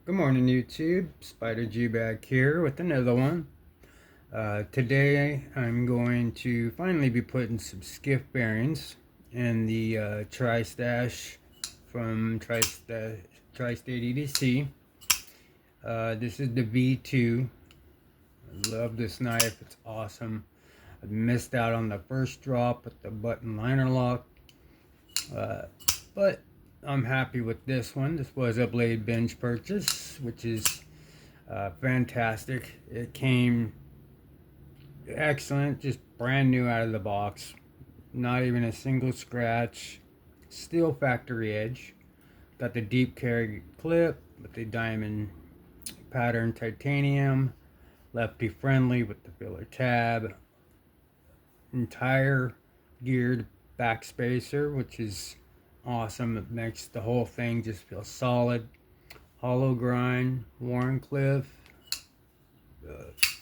Good morning, YouTube. Spider G back here with another one. Today I'm going to finally be putting some Skiff bearings in the Tristache from Tri-State EDC. This is the V2. I love this knife. It's awesome. I missed out on the first drop with the button liner lock, uh, but I'm happy with this one. This was a blade binge purchase, which is fantastic. It came excellent, just brand new out of the box. Not even a single scratch. Steel factory edge. Got the deep carry clip with the diamond pattern titanium. Lefty friendly with the filler tab. Entire geared back spacer, which is awesome. It makes the whole thing just feel solid. Hollow grind, Warncliffe,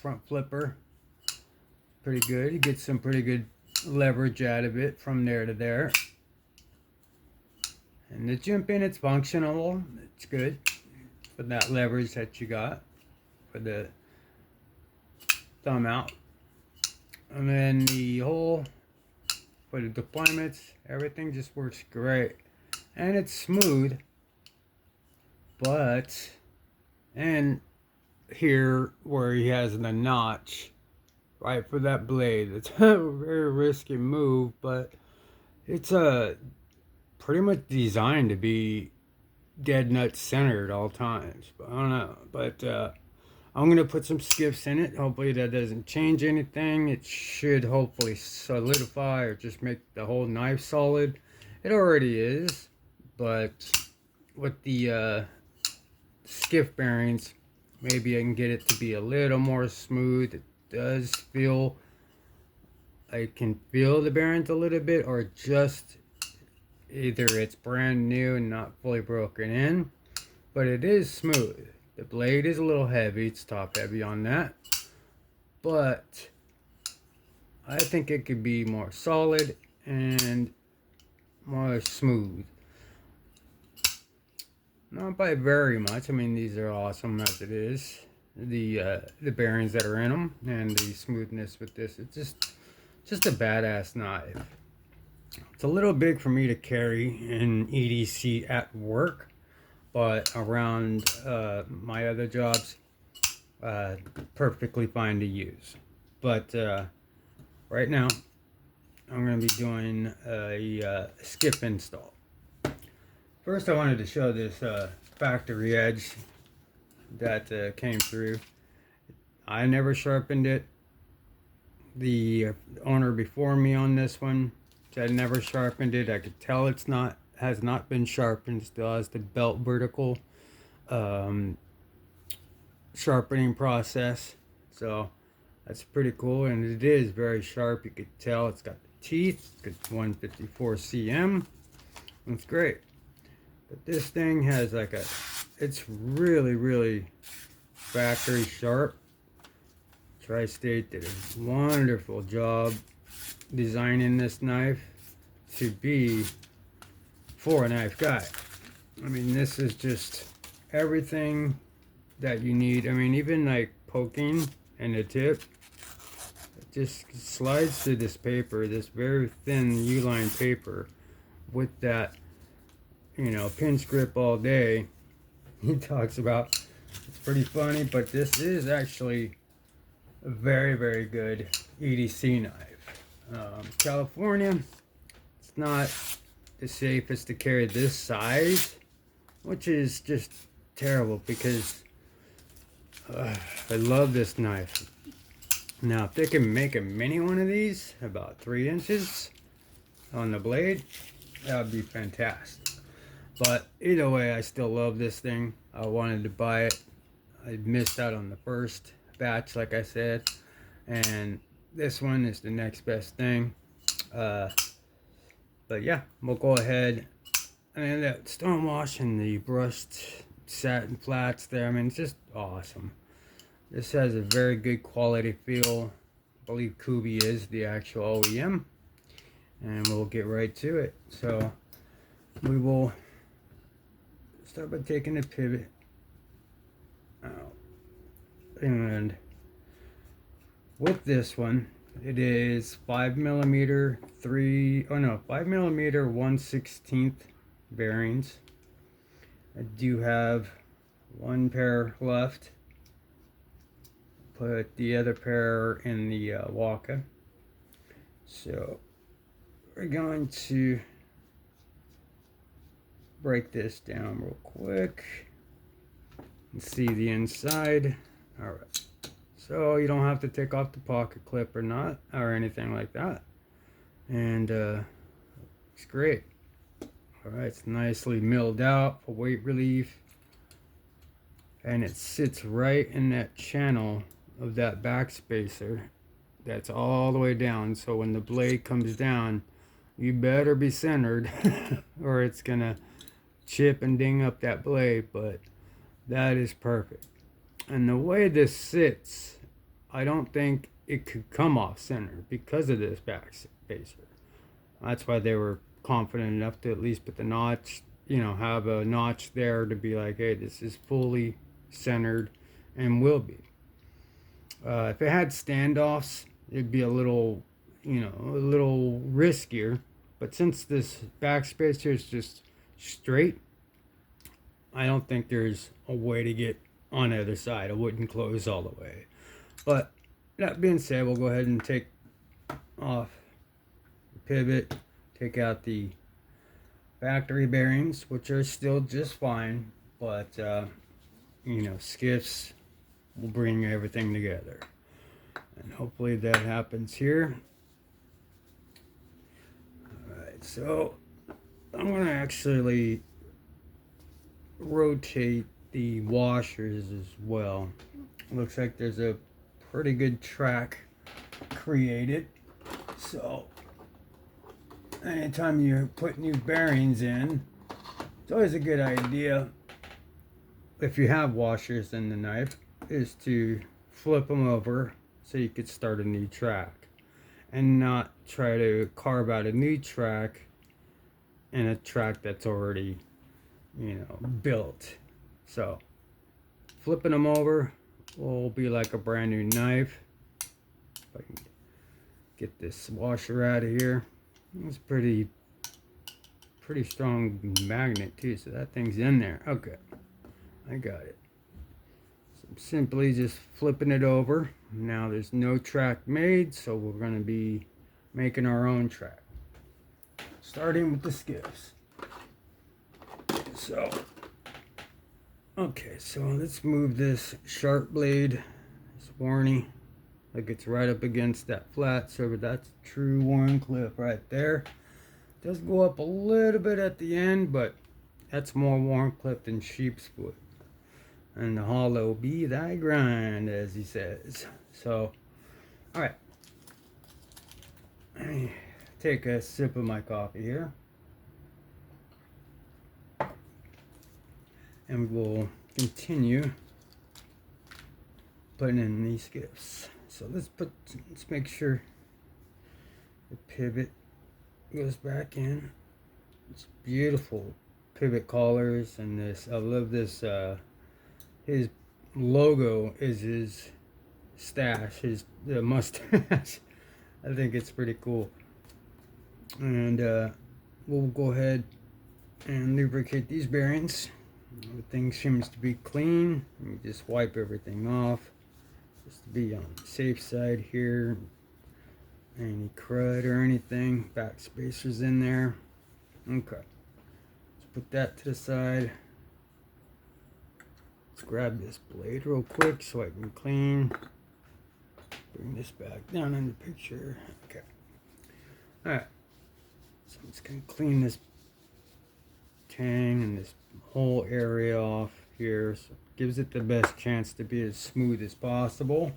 front flipper, pretty good. You get some pretty good leverage out of it from there to there. And the jump in, it's functional. It's good for that leverage that you got for the thumb out. And then the hole for the deployments, everything just works great. And it's smooth, but, and here where he has the notch right for that blade, it's a very risky move, but it's pretty much designed to be dead nut centered all times. But I don't know, but I'm gonna put some skiffs in it. Hopefully that doesn't change anything. It should hopefully solidify or just make the whole knife solid. It already is, but with the skiff bearings, maybe I can get it to be a little more smooth. It does feel, I can feel the bearings a little bit, or just either it's brand new and not fully broken in, but it is smooth. The blade is a little heavy, it's top heavy on that, but I think it could be more solid and more smooth. Not by very much. I mean, these are awesome as it is. The bearings that are in them and the smoothness with this, it's just a badass knife. It's a little big for me to carry in EDC at work, but around my other jobs, perfectly fine to use. But right now, I'm going to be doing a skip install. First, I wanted to show this factory edge that came through. I never sharpened it. The owner before me on this one said never sharpened it. I could tell has not been sharpened. Still has the belt vertical sharpening process. So that's pretty cool, and it is very sharp. You could tell it's got the teeth. It's 154 cm. It's great. But this thing has like it's really factory sharp. Tri-State did a wonderful job designing this knife to be for a knife guy. I mean, this is just everything that you need. I mean, even like poking and the tip, it just slides through this paper, this very thin U-line paper with that, pinch grip all day. He talks about, it's pretty funny, but this is actually a very good EDC knife. California, it's not the safest to carry this size, which is just terrible because I love this knife. Now, if they can make a mini one of these, about 3 inches on the blade, that would be fantastic. But either way, I still love this thing. I wanted to buy it. I missed out on the first batch, like I said, and this one is the next best thing. But yeah, we'll go ahead. And that stone wash and the brushed satin flats there, I mean, it's just awesome. This has a very good quality feel. I believe Kubi is the actual OEM, and we'll get right to it. So we will start by taking the pivot And with this one, it is 5mm 5mm 1/16 bearings. I do have one pair left. Put the other pair in the walker. So we're going to break this down real quick and see the inside. All right. So you don't have to take off the pocket clip or not or anything like that. And it's great. All right, it's nicely milled out for weight relief. And it sits right in that channel of that back spacer that's all the way down. So when the blade comes down, you better be centered or it's gonna chip and ding up that blade. But that is perfect. And the way this sits, I don't think it could come off center because of this back spacer. That's why they were confident enough to at least put the notch, have a notch there to be like, hey, this is fully centered and will be. If it had standoffs, it'd be a little riskier. But since this back spacer is just straight, I don't think there's a way to get on the other side. It wouldn't close all the way. But that being said, we'll go ahead and take off the pivot, take out the factory bearings, which are still just fine, but Skiffs will bring everything together, and hopefully that happens here. All right, so I'm going to actually rotate the washers as well. Looks like there's a pretty good track created, so anytime you put new bearings in, it's always a good idea, if you have washers in the knife, is to flip them over so you could start a new track and not try to carve out a new track in a track that's already built. So flipping them over will be like a brand new knife. If I can get this washer out of here. It's pretty strong magnet too, so that thing's in there. Okay, I got it. So I'm simply just flipping it over. Now there's no track made, so we're going to be making our own track, starting with the skiffs. So okay, so let's move this sharp blade, this warning, like it's right up against that flat, so that's true worn clip right there. It does go up a little bit at the end, but that's more worn clip than sheep's foot. And the hollow be thy grind, as he says. So, all right. Take a sip of my coffee here. And we'll continue putting in these skiffs. So let's make sure the pivot goes back in. It's beautiful pivot collars, and this, I love this. His logo is his stash, the mustache. I think it's pretty cool. And we'll go ahead and lubricate these bearings. Everything seems to be clean. Let me just wipe everything off, just to be on the safe side here. Any crud or anything, back spacers in there. Okay, let's put that to the side. Let's grab this blade real quick so I can clean. Bring this back down in the picture. Okay. Alright. So I'm just going to clean this tang and this whole area off here, so it gives it the best chance to be as smooth as possible.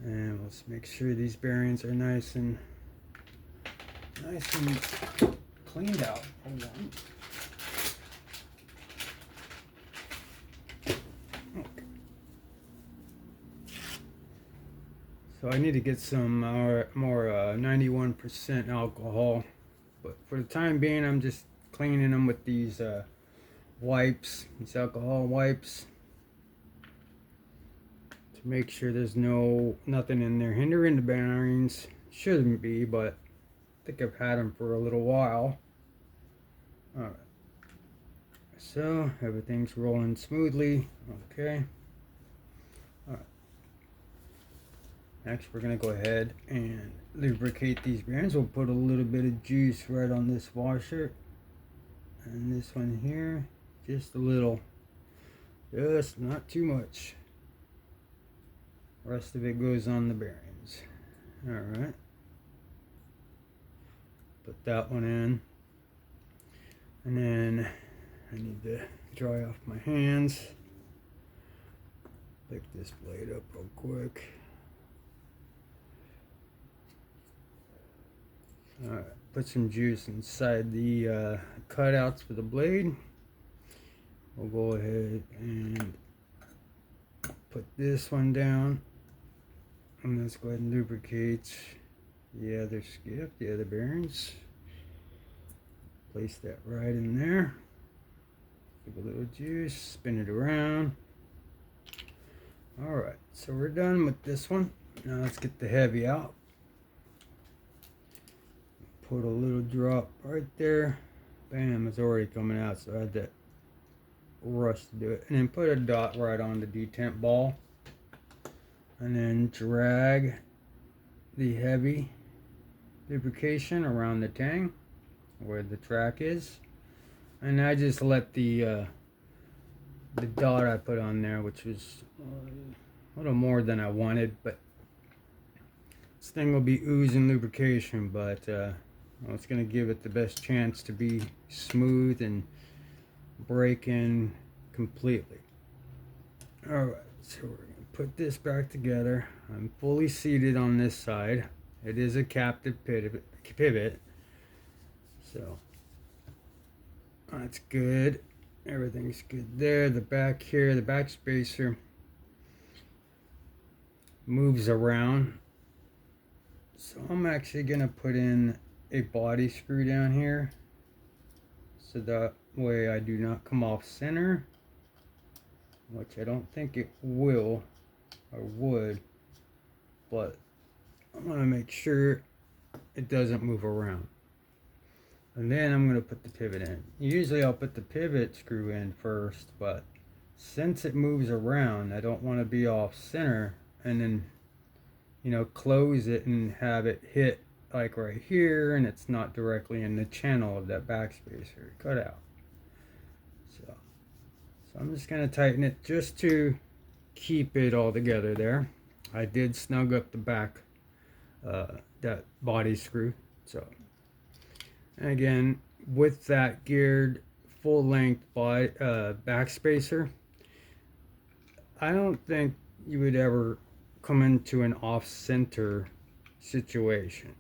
And let's make sure these bearings are nice and cleaned out. Hold on. Okay. So I need to get some more 91% alcohol, but for the time being, I'm just cleaning them with these wipes, these alcohol wipes. make sure there's nothing in there hindering the bearings. Shouldn't be, but I think I've had them for a little while. Alright, so everything's rolling smoothly. Okay. Alright, next we're going to go ahead and lubricate these bearings. We'll put a little bit of juice right on this washer and this one here, just a little, just not too much. Rest of it goes on the bearings. Alright, put that one in, and then I need to dry off my hands. Pick this blade up real quick. Alright, put some juice inside the cutouts for the blade. We'll go ahead and put this one down. And let's go ahead and lubricate the other skiff, the other bearings. Place that right in there. Give a little juice, spin it around. Alright, so we're done with this one. Now let's get the heavy out. Put a little drop right there. Bam, it's already coming out, so I had to rush to do it. And then put a dot right on the detent ball. And then drag the heavy lubrication around the tang where the track is. And I just let the dot I put on there, which was a little more than I wanted, but this thing will be oozing lubrication, but well, it's going to give it the best chance to be smooth and break in completely. Alright, so we're going to put this back together. I'm fully seated on this side. It is a captive pivot, so that's good. Everything's good there. The back here, the back spacer moves around, so I'm actually going to put in a body screw down here so that way I do not come off center, which I don't think it will or would, but I'm going to make sure it doesn't move around. And then I'm going to put the pivot in. Usually I'll put the pivot screw in first, but since it moves around, I don't want to be off center and then, you know, close it and have it hit like right here, and it's not directly in the channel of that backspacer cutout. So I'm just going to tighten it just to keep it all together there. I did snug up the back, that body screw. So, and again, with that geared full length backspacer, I don't think you would ever come into an off center situation.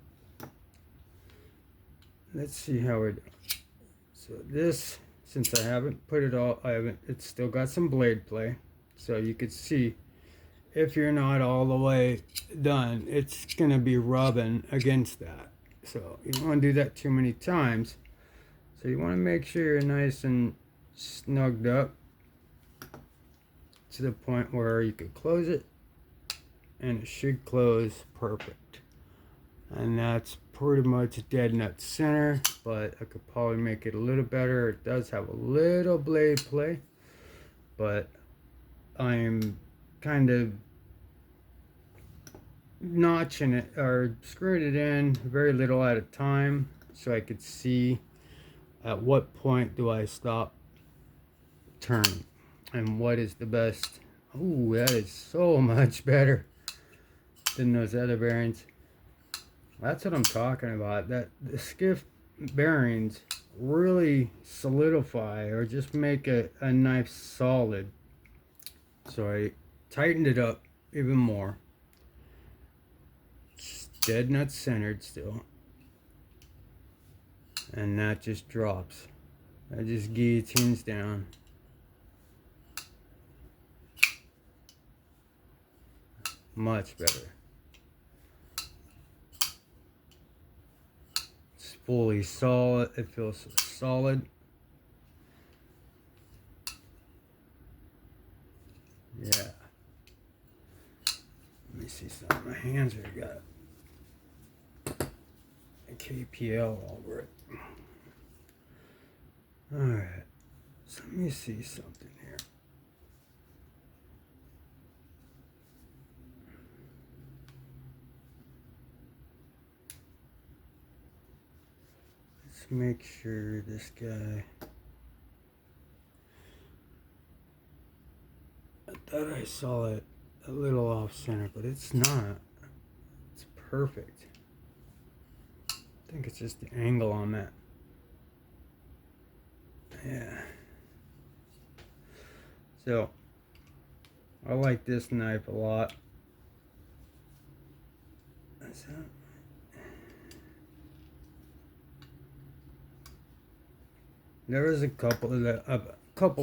Let's see how we're doing. So this, since I haven't put it all, it's still got some blade play. So you could see if you're not all the way done, it's gonna be rubbing against that. So you don't want to do that too many times. So you want to make sure you're nice and snugged up to the point where you could close it, and it should close perfect. And that's pretty much dead nut center, but I could probably make it a little better. It does have a little blade play, but I'm kind of notching it or screwing it in very little at a time so I could see at what point do I stop turning and what is the best. Ooh, that is so much better than those other bearings. That's what I'm talking about. That the Skiff bearings really solidify or just make a nice solid. So I tightened it up even more. It's dead nut centered still. And that just drops. That just guillotines down. Much better. It's fully solid. It feels so solid. Yeah. see something. My hands are got a KPL all over it. Alright, so let me see something here. Let's make sure this guy. I thought I saw it a little off center, but it's not. It's perfect. I think it's just the angle on that. Yeah. So, I like this knife a lot. So, there is a couple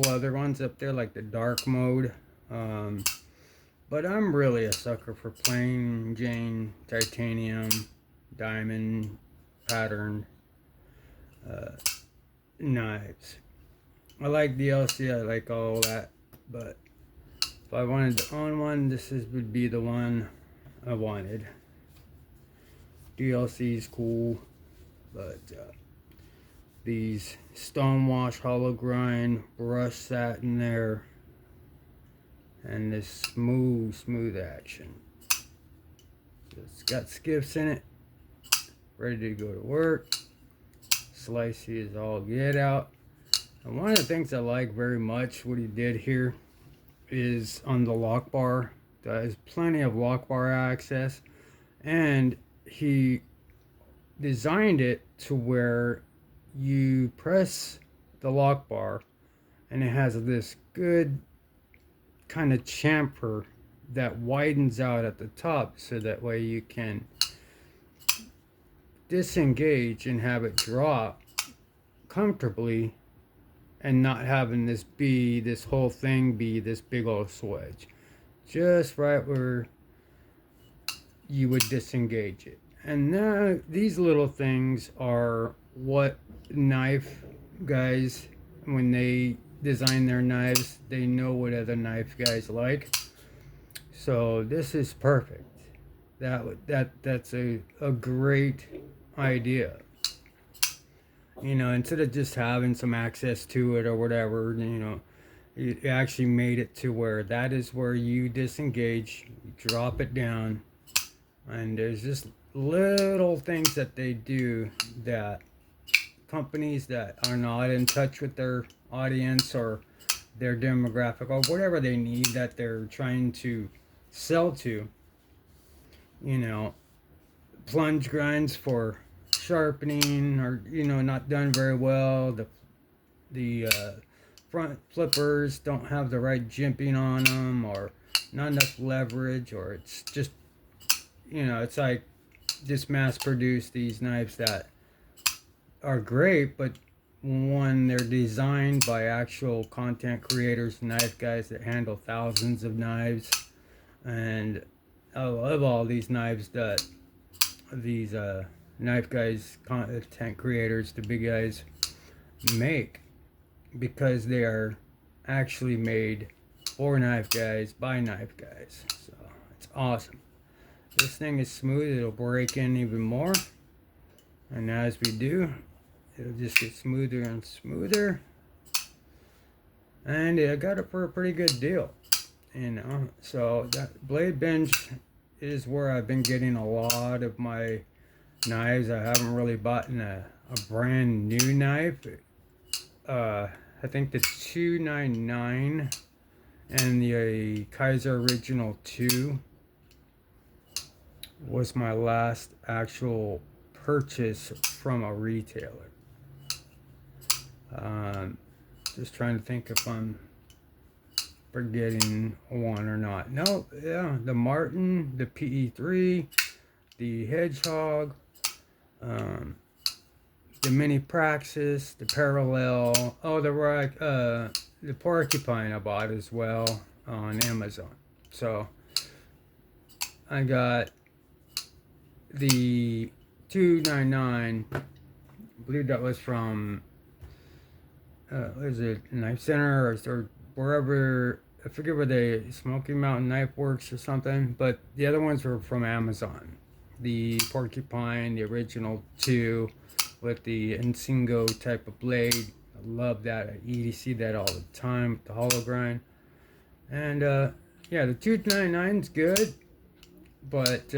other ones up there, like the dark mode. But I'm really a sucker for plain Jane titanium, diamond, patterned knives. I like DLC, I like all that, but if I wanted to own one, would be the one I wanted. DLC is cool, but these stonewash hollow grind brush satin there, and this smooth action. It's got skiffs in it, ready to go to work. Slicey is all get out. And one of the things I like very much what he did here is on the lock bar. There's plenty of lock bar access, and he designed it to where you press the lock bar and it has this good kind of chamfer that widens out at the top, so that way you can disengage and have it drop comfortably, and not having this whole thing be this big old swedge. Just right where you would disengage it. And now these little things are what knife guys, when they design their knives, they know what other knife guys like. So this is perfect. That's a great idea. You know, instead of just having some access to it or whatever, you know, it actually made it to where that is where you disengage, you drop it down, and there's just little things that they do that companies that are not in touch with their audience or their demographic or whatever they need that they're trying to sell to, you know, plunge grinds for sharpening, or you know, not done very well. The front flippers don't have the right jimping on them, or not enough leverage, or it's just, you know, it's like just mass produce these knives that are great, but when they're designed by actual content creators, knife guys that handle thousands of knives, and I love all these knives that these knife guys, content creators, the big guys make, because they are actually made for knife guys by knife guys. So it's awesome. This thing is smooth, it'll break in even more, and as we do, it'll just get smoother and smoother, and I got it for a pretty good deal, you know. So that Blade Binge is where I've been getting a lot of my knives. I haven't really bought a brand new knife. I think the 299 and the Kaiser Original 2 was my last actual purchase from a retailer. Just trying to think if I'm forgetting one or not. No, yeah, the Martin, the PE3, the Hedgehog, the Mini Praxis, the Parallel, the Porcupine I bought as well on Amazon. So I got the 299, I believe that was from what is it, Knife Center or wherever I forget where they, Smoky Mountain Knife Works or something, but the other ones were from Amazon. The porcupine, the original two, with the Insingo type of blade. I love that. I EDC that all the time with the hollow grind. And yeah, the Tooth 99 is good, but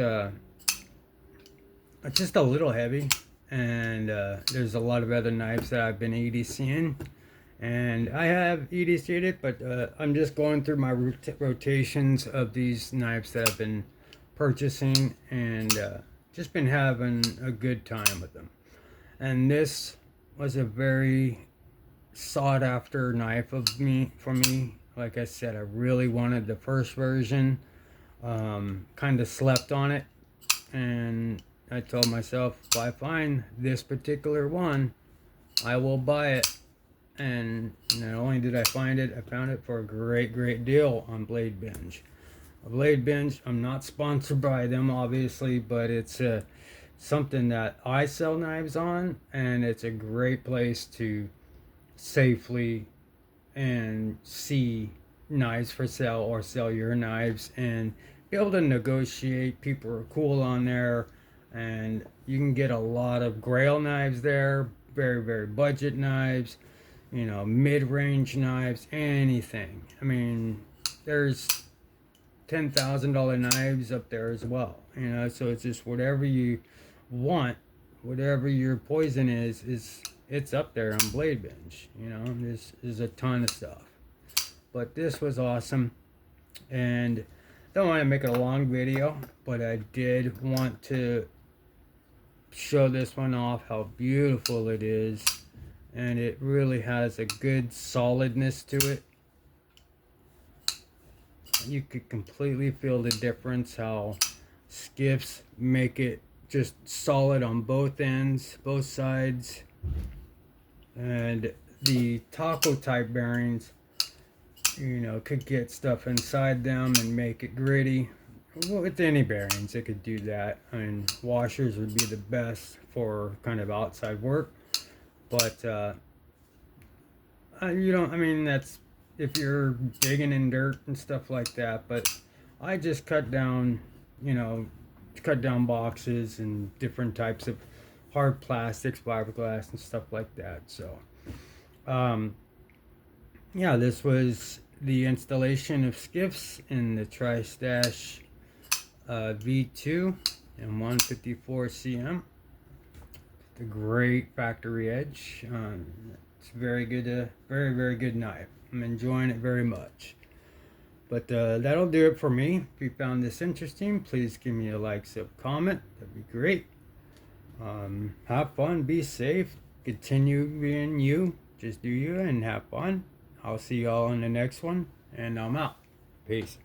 it's just a little heavy. And there's a lot of other knives that I've been EDCing. And I have EDC'd it, but I'm just going through my rotations of these knives that I've been purchasing, and just been having a good time with them. And this was a very sought after knife for me. Like I said, I really wanted the first version. Kind of slept on it, and I told myself, if I find this particular one, I will buy it. And not only did I find it, I found it for a great deal on Blade Binge. Blade Binge, I'm not sponsored by them, obviously, but it's something that I sell knives on, and it's a great place to safely and see knives for sale or sell your knives and be able to negotiate. People are cool on there, and you can get a lot of grail knives there, very budget knives, you know, mid-range knives, anything. I mean, there's $10,000 knives up there as well, you know, so it's just whatever you want, whatever your poison is it's up there on Blade Binge. You know, there's a ton of stuff, but this was awesome. And don't want to make it a long video, but I did want to show this one off, how beautiful it is, and it really has a good solidness to it. You could completely feel the difference how Skiffs make it just solid on both ends, both sides. And the taco type bearings, you know, could get stuff inside them and make it gritty. Well, with any bearings, it could do that. I mean, washers would be the best for kind of outside work, but you don't, I mean, that's if you're digging in dirt and stuff like that. But I just cut down, you know, cut down boxes and different types of hard plastics, fiberglass and stuff like that. So yeah, this was the installation of Skiffs in the Tristache V2 and 154 cm. The great factory edge. It's very good, very good knife. I'm enjoying it very much. But that'll do it for me. If you found this interesting, please give me a like, sub, comment. That'd be great. Have fun, be safe, continue being you. Just do you and have fun. I'll see y'all in the next one, and I'm out. Peace.